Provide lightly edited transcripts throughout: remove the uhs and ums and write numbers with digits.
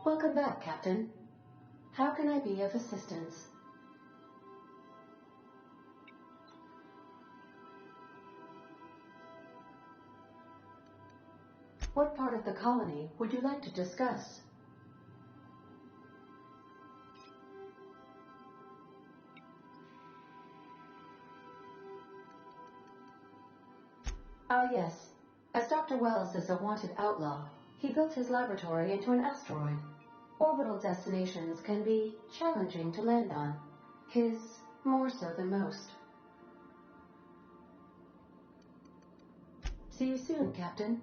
Welcome back, Captain. How can I be of assistance? What part of the colony would you like to discuss? Ah, yes. As Dr. Wells is a wanted outlaw, he built his laboratory into an asteroid. Orbital destinations can be challenging to land on. His more so than most. See you soon, Captain.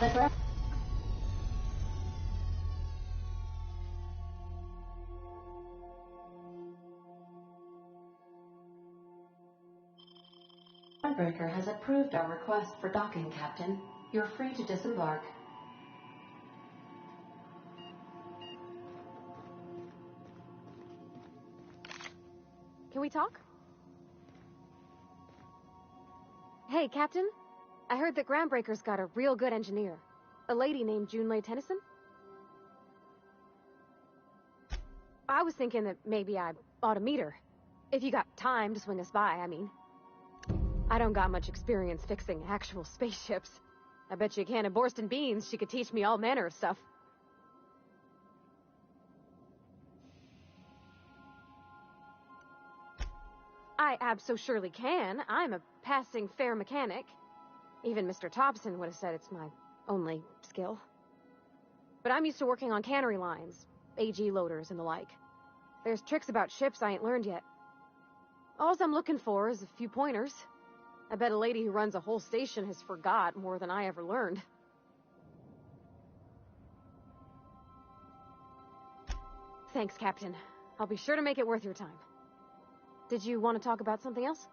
The Groundbreaker has approved our request for docking, Captain. You're free to disembark. Can we talk? Hey, Captain. I heard that Groundbreaker's got a real good engineer. A lady named Junlei Tennyson. I was thinking that maybe I ought to meet her. If you got time to swing us by, I mean. I don't got much experience fixing actual spaceships. I bet you a can of Borston beans she could teach me all manner of stuff. I abso-surely can. I'm a passing fair mechanic. Even Mr. Thompson would have said it's my only skill. But I'm used to working on cannery lines, AG loaders and the like. There's tricks about ships I ain't learned yet. All I'm looking for is a few pointers. I bet a lady who runs a whole station has forgot more than I ever learned. Thanks, Captain. I'll be sure to make it worth your time. Did you want to talk about something else?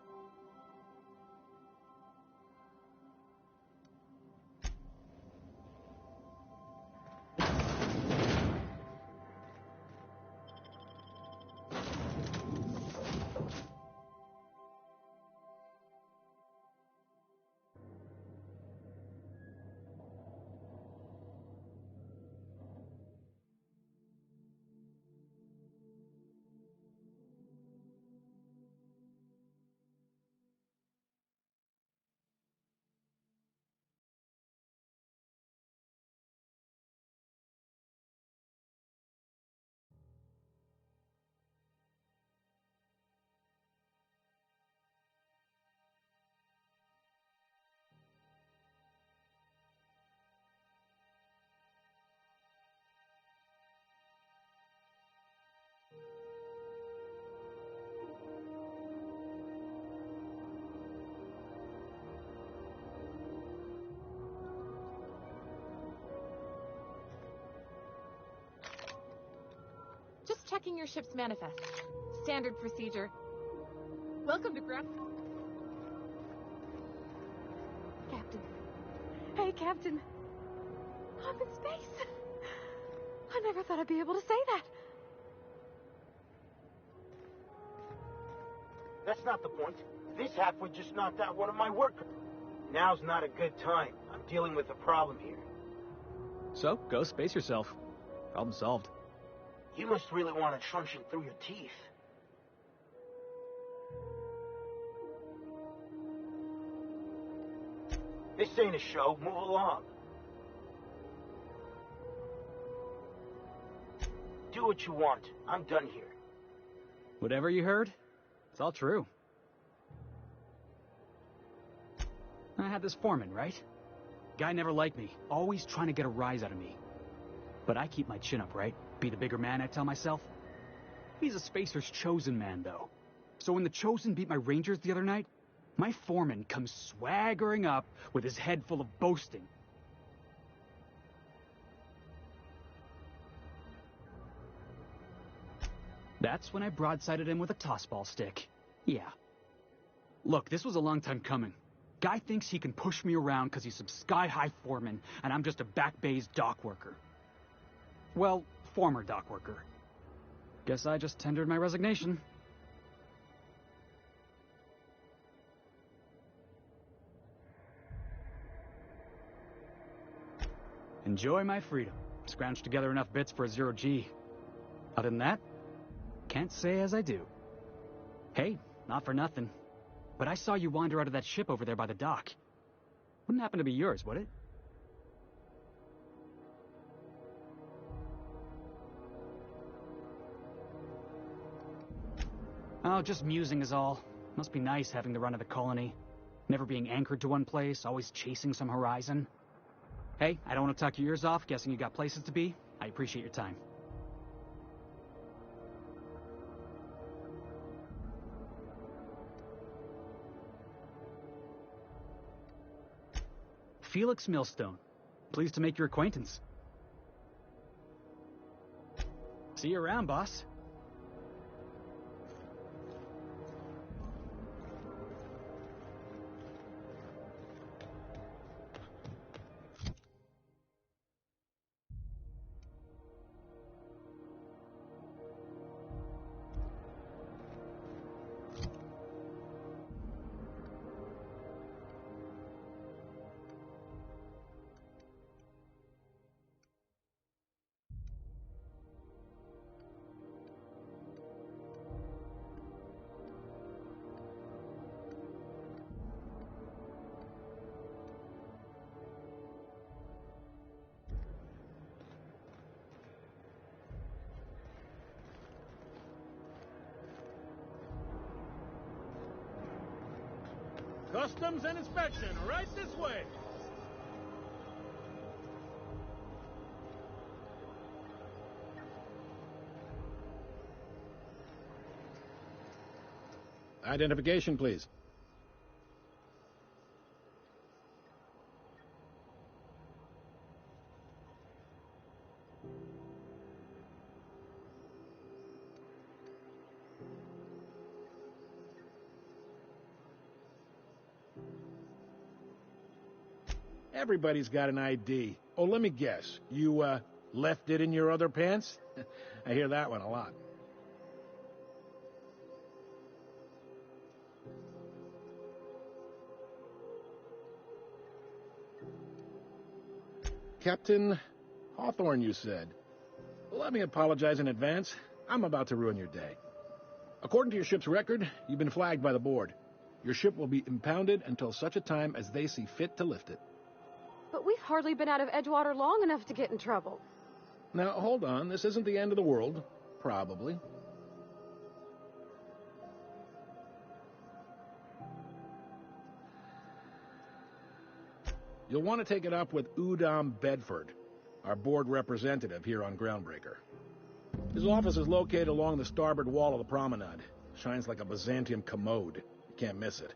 Just checking your ship's manifest. Standard procedure. Welcome to ground... Captain. Hey, Captain. I'm in space. I never thought I'd be able to say that. That's not the point. This halfway just knocked out one of my workers. Now's not a good time. I'm dealing with a problem here. So, go space yourself. Problem solved. You must really want to truncheon through your teeth. This ain't a show. Move along. Do what you want. I'm done here. Whatever you heard, it's all true. I had this foreman, right? Guy never liked me, always trying to get a rise out of me. But I keep my chin up, right? Be the bigger man, I tell myself. He's a spacer's chosen man, though. So when the chosen beat my rangers the other night, my foreman comes swaggering up with his head full of boasting. That's when I broadsided him with a tossball stick. Yeah. Look, this was a long time coming. Guy thinks he can push me around because he's some sky-high foreman, and I'm just a back bay's dock worker. Well, former dock worker. Guess I just tendered my resignation. Enjoy my freedom. Scrounged together enough bits for a 0G. Other than that, can't say as I do. Hey, not for nothing, but I saw you wander out of that ship over there by the dock. Wouldn't happen to be yours, would it? Oh, just musing is all. Must be nice having the run of the colony. Never being anchored to one place, always chasing some horizon. Hey, I don't want to talk your ears off, guessing you got places to be. I appreciate your time. Felix Millstone. Pleased to make your acquaintance. See you around, boss. Customs and inspection, right this way. Identification, please. Everybody's got an ID. Oh, let me guess. You, left it in your other pants? I hear that one a lot. Captain Hawthorne, you said. Well, let me apologize in advance. I'm about to ruin your day. According to your ship's record, you've been flagged by the board. Your ship will be impounded until such a time as they see fit to lift it. But we've hardly been out of Edgewater long enough to get in trouble. Now, hold on. This isn't the end of the world. Probably. You'll want to take it up with Udom Bedford, our board representative here on Groundbreaker. His office is located along the starboard wall of the promenade. Shines like a Byzantium commode. You can't miss it.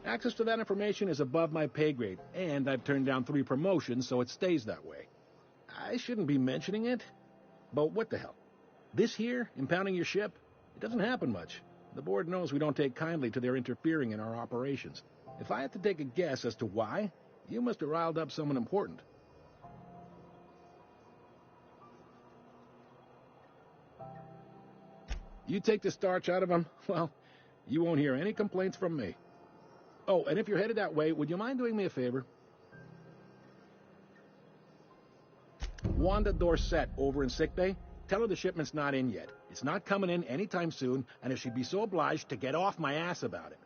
Access to that information is above my pay grade, and I've turned down 3 promotions, so it stays that way. I shouldn't be mentioning it, but what the hell? This here, impounding your ship, it doesn't happen much. The board knows we don't take kindly to their interfering in our operations. If I had to take a guess as to why, you must have riled up someone important. You take the starch out of them, well, you won't hear any complaints from me. Oh, and if you're headed that way, would you mind doing me a favor? Wanda Dorset over in sickbay, tell her the shipment's not in yet. It's not coming in anytime soon, and if she'd be so obliged to get off my ass about it.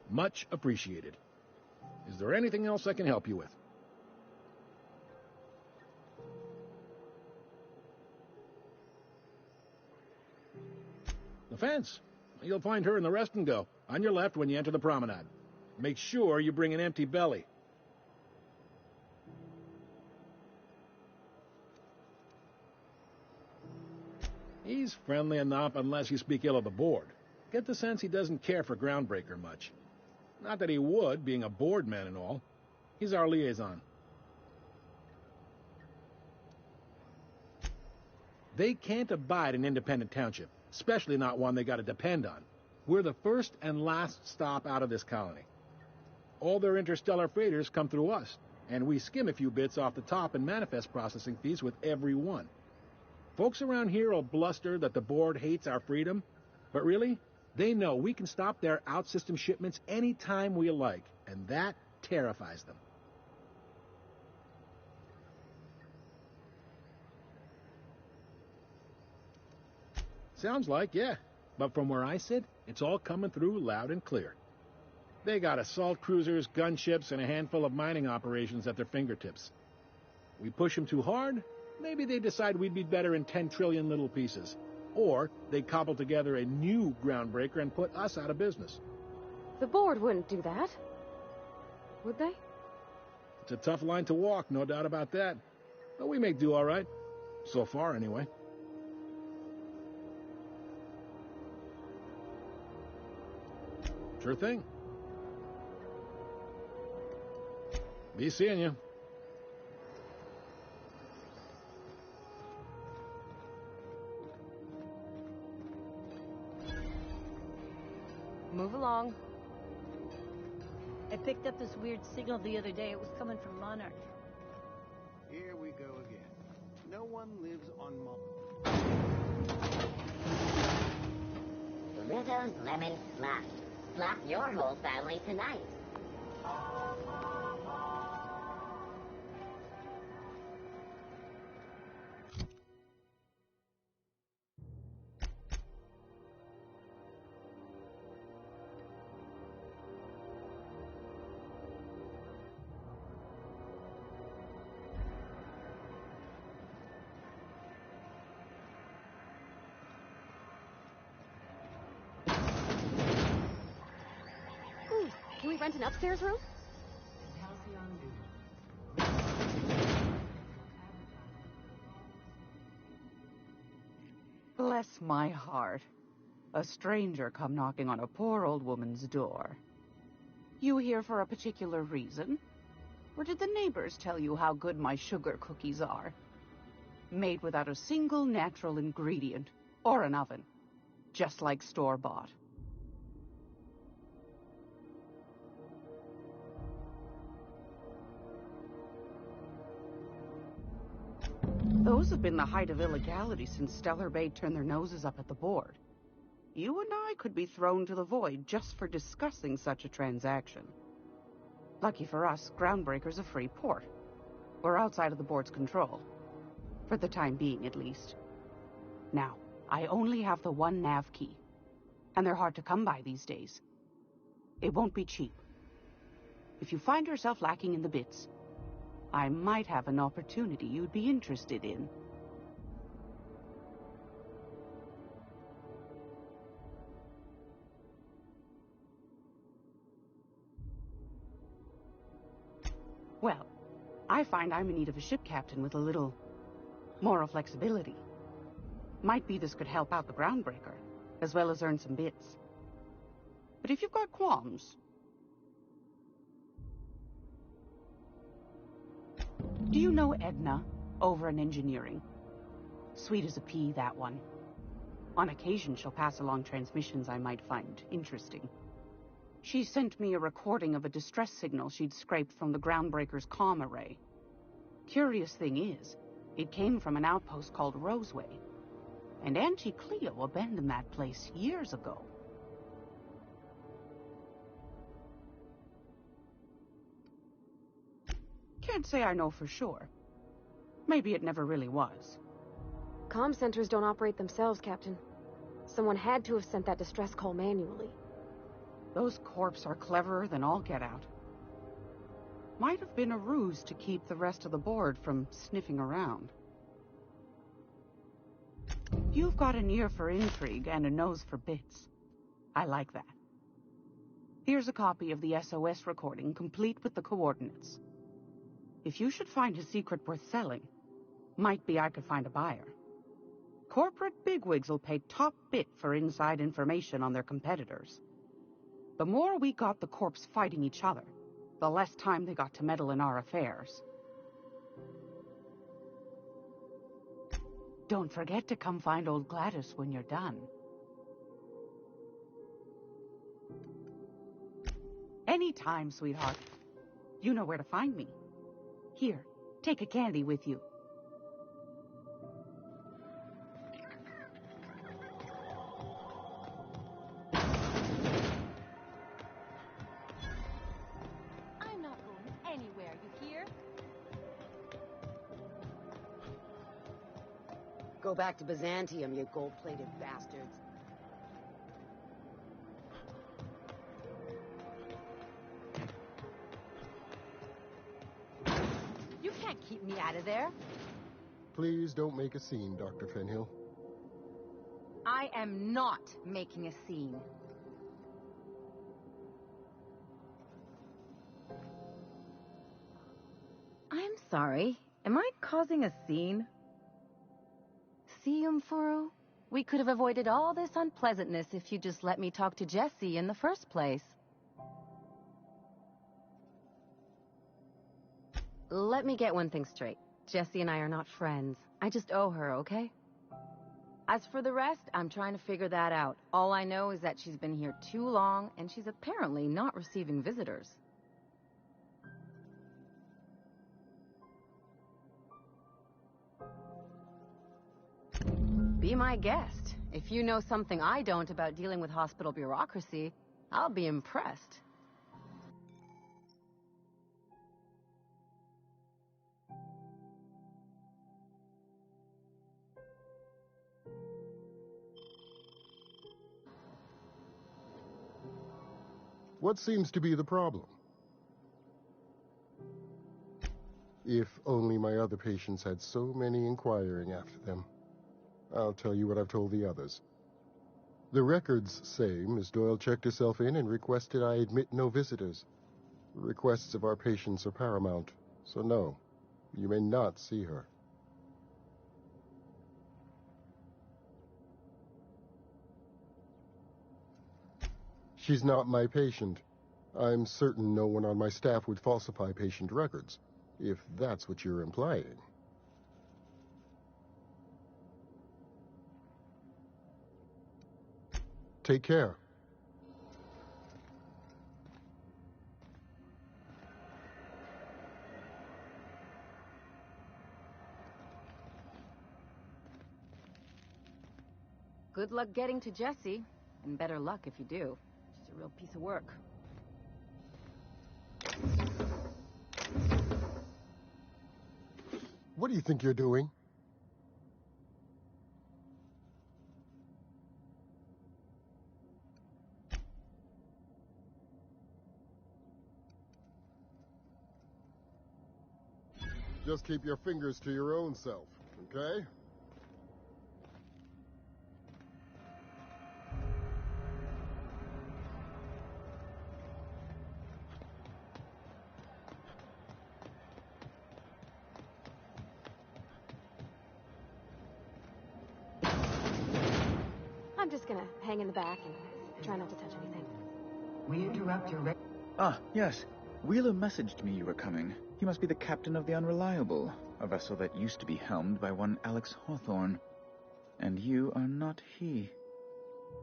Much appreciated. Is there anything else I can help you with? The fence. You'll find her in the rest and go, on your left when you enter the promenade. Make sure you bring an empty belly. He's friendly enough unless you speak ill of the board. Get the sense he doesn't care for Groundbreaker much. Not that he would, being a board man and all. He's our liaison. They can't abide an independent township, especially not one they gotta depend on. We're the first and last stop out of this colony. All their interstellar freighters come through us, and we skim a few bits off the top in manifest processing fees with every one. Folks around here will bluster that the board hates our freedom, but really, they know we can stop their out-system shipments any time we like, and that terrifies them. Sounds like, yeah. But from where I sit, it's all coming through loud and clear. They got assault cruisers, gunships, and a handful of mining operations at their fingertips. We push them too hard, maybe they decide we'd be better in 10 trillion little pieces. Or they cobble together a new groundbreaker and put us out of business. The board wouldn't do that. Would they? It's a tough line to walk, no doubt about that. But we make do all right. So far, anyway. Sure thing. Be seeing you. Move along. I picked up this weird signal the other day. It was coming from Monarch. Here we go again. No one lives on Rizzo's Lemon Slap. Slap your whole family tonight. Can we rent an upstairs room? Bless my heart. A stranger come knocking on a poor old woman's door. You here for a particular reason? Or did the neighbors tell you how good my sugar cookies are? Made without a single natural ingredient, or an oven. Just like store-bought. Those have been the height of illegality since Stellar Bay turned their noses up at the board. You and I could be thrown to the void just for discussing such a transaction. Lucky for us, Groundbreaker's a free port. We're outside of the board's control. For the time being, at least. Now, I only have the one nav key. And they're hard to come by these days. It won't be cheap. If you find yourself lacking in the bits, I might have an opportunity you'd be interested in. Well, I find I'm in need of a ship captain with a little moral flexibility. Might be this could help out the Groundbreaker, as well as earn some bits. But if you've got qualms... Do you know Edna, over in engineering? Sweet as a pea, that one. On occasion, she'll pass along transmissions I might find interesting. She sent me a recording of a distress signal she'd scraped from the Groundbreaker's comm array. Curious thing is, it came from an outpost called Roseway. And Auntie Cleo abandoned that place years ago. Can't say I know for sure. Maybe it never really was. Comm centers don't operate themselves, Captain. Someone had to have sent that distress call manually. Those corps are cleverer than all get out. Might have been a ruse to keep the rest of the board from sniffing around. You've got an ear for intrigue and a nose for bits. I like that. Here's a copy of the SOS recording, complete with the coordinates. If you should find a secret worth selling, might be I could find a buyer. Corporate bigwigs will pay top bit for inside information on their competitors. The more we got the corps fighting each other, the less time they got to meddle in our affairs. Don't forget to come find old Gladys when you're done. Anytime, sweetheart. You know where to find me. Here, take a candy with you. I'm not going anywhere, you hear? Go back to Byzantium, you gold-plated bastards. You can't keep me out of there. Please don't make a scene, Dr. Fenhill. I am not making a scene. I'm sorry. Am I causing a scene? See, Umfuru? We could have avoided all this unpleasantness if you just let me talk to Jessie in the first place. Let me get one thing straight. Jessie and I are not friends. I just owe her, okay? As for the rest, I'm trying to figure that out. All I know is that she's been here too long, and she's apparently not receiving visitors. Be my guest. If you know something I don't about dealing with hospital bureaucracy, I'll be impressed. What seems to be the problem? If only my other patients had so many inquiring after them. I'll tell you what I've told the others. The records say Miss Doyle checked herself in and requested I admit no visitors. The requests of our patients are paramount, so no, you may not see her. She's not my patient. I'm certain no one on my staff would falsify patient records, if that's what you're implying. Take care. Good luck getting to Jessie, and better luck if you do. She's a real piece of work. What do you think you're doing? Just keep your fingers to your own self, okay? I'm just gonna hang in the back and try not to touch anything. We interrupt your... Ah, yes. Wheeler messaged me you were coming. He must be the captain of the Unreliable, a vessel that used to be helmed by one Alex Hawthorne. And you are not he.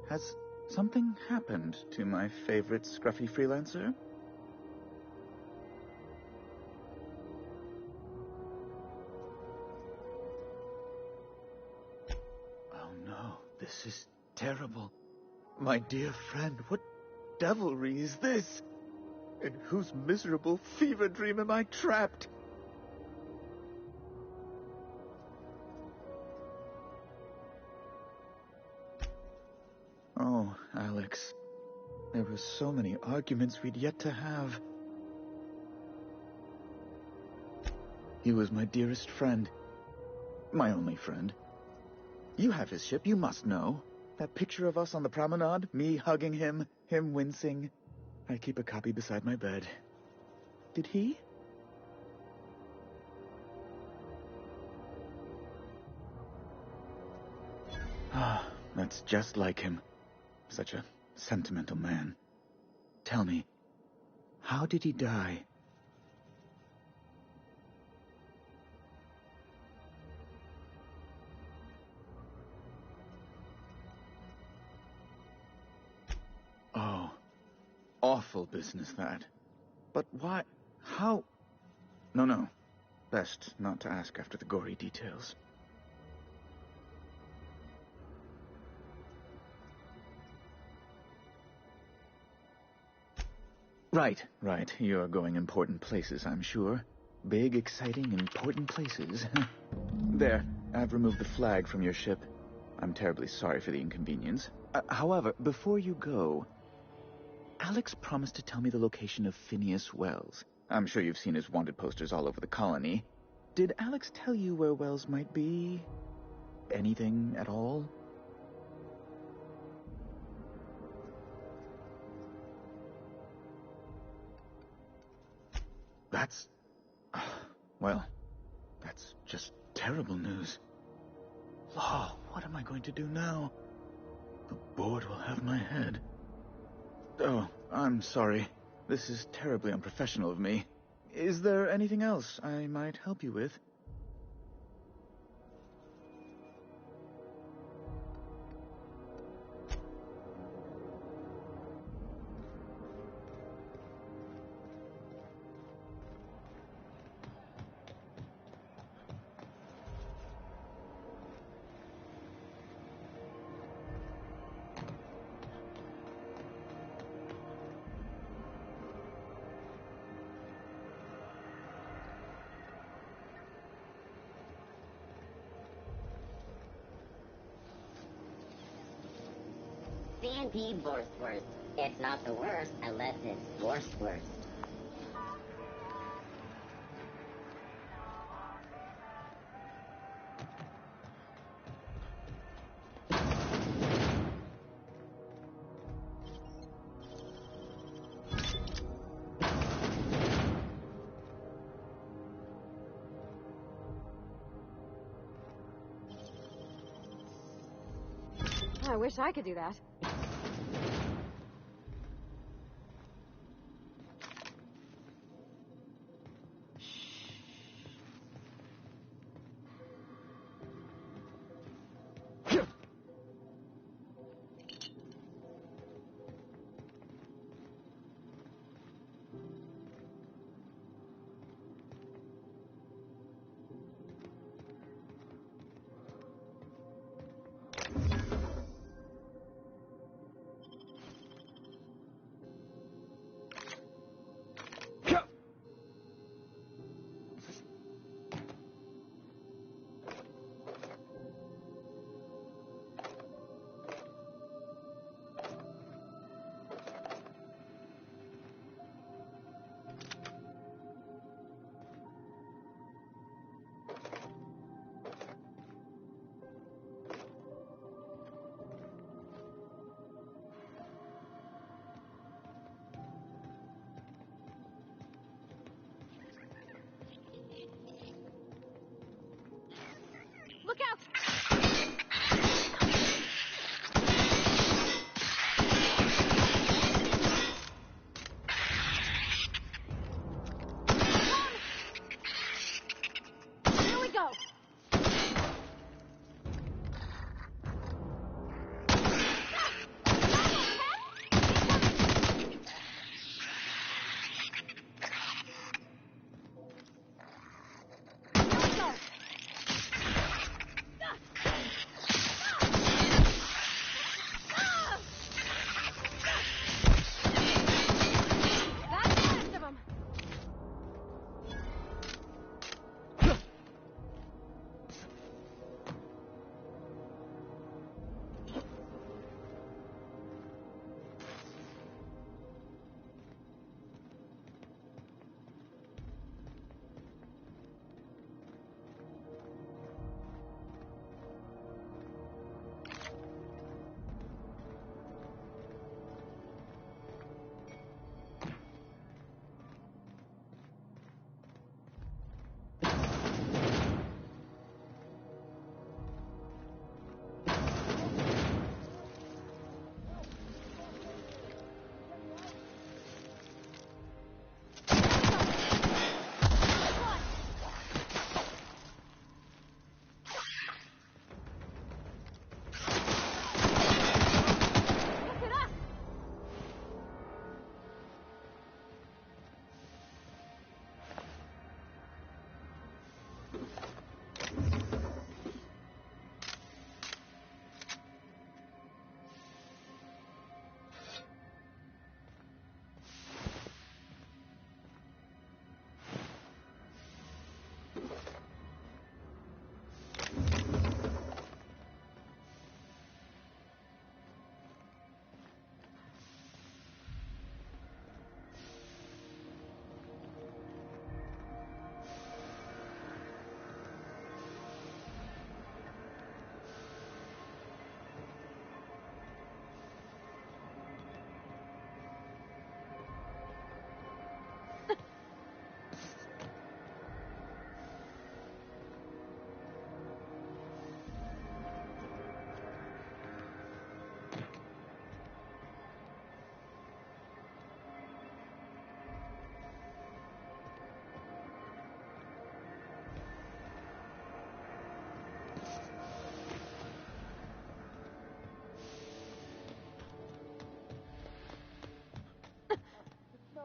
Has something happened to my favorite scruffy freelancer? Oh no, this is terrible. My dear friend, what devilry is this? In whose miserable fever dream am I trapped? Oh, Alex. There were so many arguments we'd yet to have. He was my dearest friend. My only friend. You have his ship, you must know. That picture of us on the promenade, me hugging him, him wincing. I keep a copy beside my bed. Did he? Ah, that's just like him. Such a sentimental man. Tell me, How did he die? Oh, awful business, that. But why? How? No. Best not to ask after the gory details. Right. You're going important places, I'm sure. Big, exciting, important places. There, I've removed the flag from your ship. I'm terribly sorry for the inconvenience. However, before you go, Alex promised to tell me the location of Phineas Wells. I'm sure you've seen his wanted posters all over the colony. Did Alex tell you where Wells might be? Anything at all? That's... well, that's just terrible news. Law, what am I going to do now? The board will have my head. Oh, I'm sorry. This is terribly unprofessional of me. Is there anything else I might help you with? D&D Borstworst. It's not the worst unless it's Borstworst. I wish I could do that. Look out! Here we go!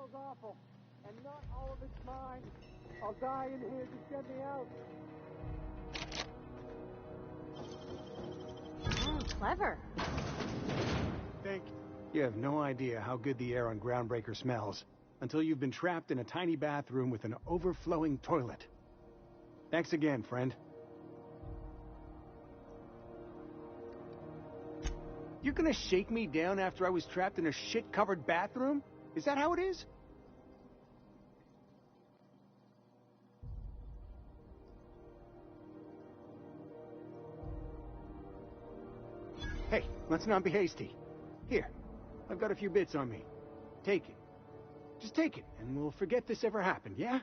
smells awful. And not all of it's mine. I'll die in here. Just get me out. Clever. Thank you. You have no idea how good the air on Groundbreaker smells until you've been trapped in a tiny bathroom with an overflowing toilet. Thanks again, friend. You're gonna shake me down after I was trapped in a shit-covered bathroom? Is that how it is? Hey, let's not be hasty. Here, I've got a few bits on me. Take it. Just take it, and we'll forget this ever happened, yeah?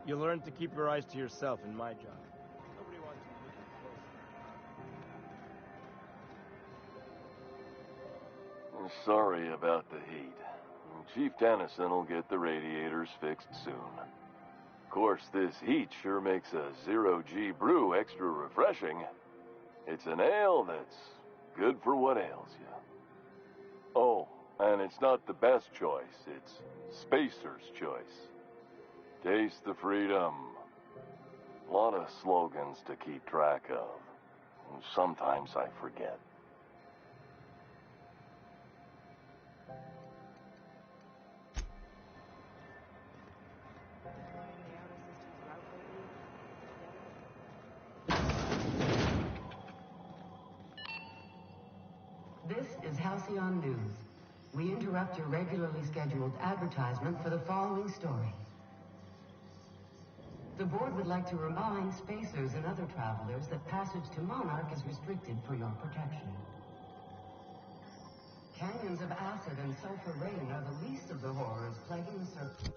You learn to keep your eyes to yourself in my job. Nobody wants you looking close. I'm sorry about the heat. Chief Tennyson will get the radiators fixed soon. Of course, this heat sure makes a zero-G brew extra refreshing. It's an ale that's good for what ails you. Oh, and it's not the best choice. It's Spacer's choice. Taste the freedom. A lot of slogans to keep track of. Sometimes I forget. This is Halcyon News. We interrupt your regularly scheduled advertisement for the following story. The board would like to remind spacers and other travelers that passage to Monarch is restricted for your protection. Canyons of acid and sulfur rain are the least of the horrors plaguing the surface.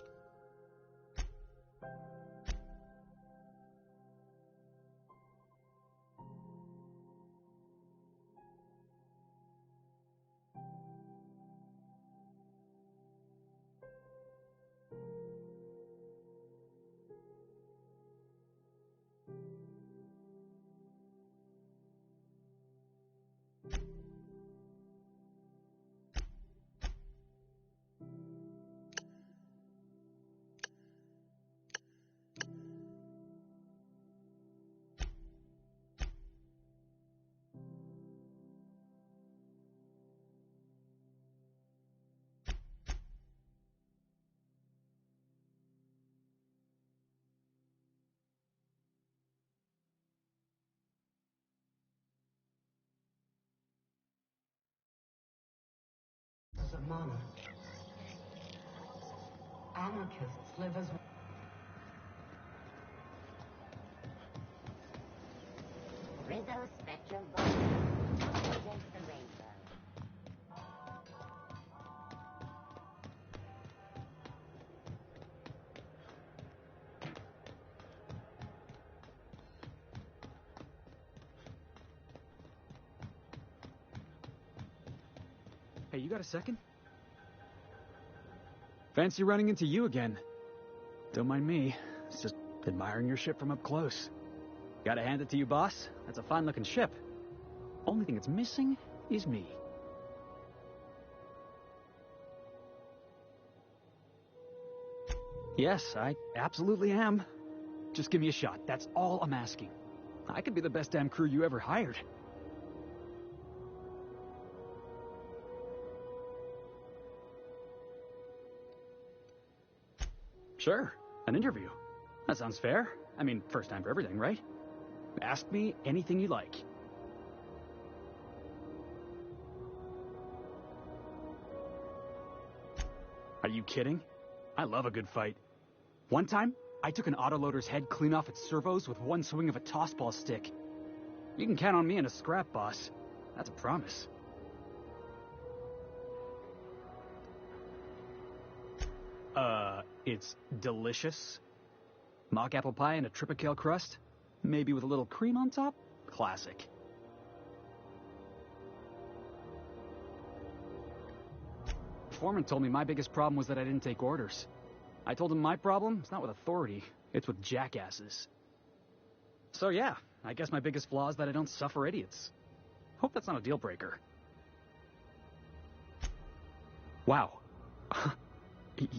Of Monarch. Anarchists live as Rizzo Spectrum Bolt against the rainbow. Hey, you got a second? Fancy running into you again. Don't mind me. It's just admiring your ship from up close. Gotta hand it to you, boss. That's a fine-looking ship. Only thing it's missing is me. Yes, I absolutely am. Just give me a shot. That's all I'm asking. I could be the best damn crew you ever hired. Sure, an interview. That sounds fair. I mean, first time for everything, right? Ask me anything you like. Are you kidding? I love a good fight. One time, I took an autoloader's head clean off its servos with one swing of a tossball stick. You can count on me in a scrap, boss. That's a promise. It's delicious. Mock apple pie and a tripicale crust, maybe with a little cream on top? Classic. Foreman told me my biggest problem was that I didn't take orders. I told him my problem is not with authority, it's with jackasses. So yeah, I guess my biggest flaw is that I don't suffer idiots. Hope that's not a deal breaker. Wow.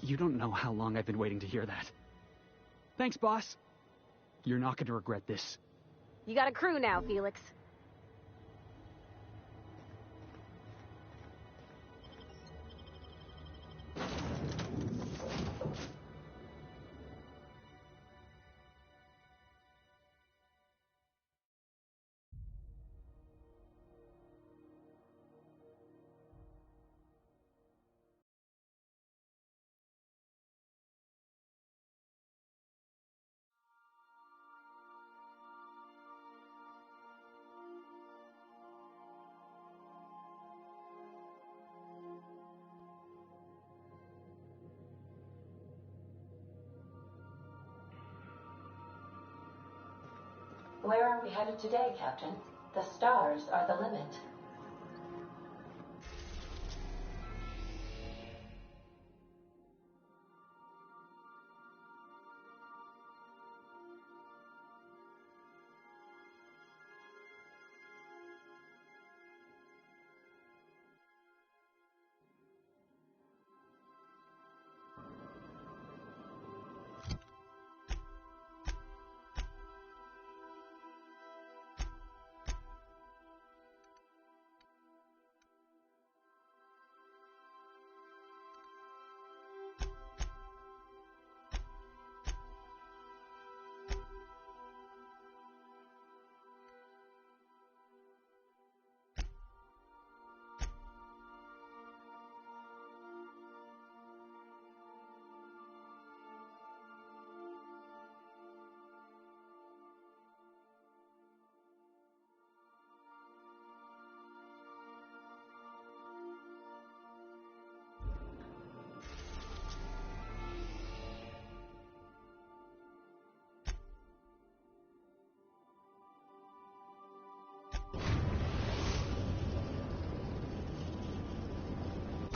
You don't know how long I've been waiting to hear that. Thanks, boss. You're not going to regret this. You got a crew now, Felix. Where are we headed today, Captain? The stars are the limit.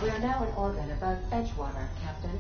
We are now in orbit above Edgewater, Captain.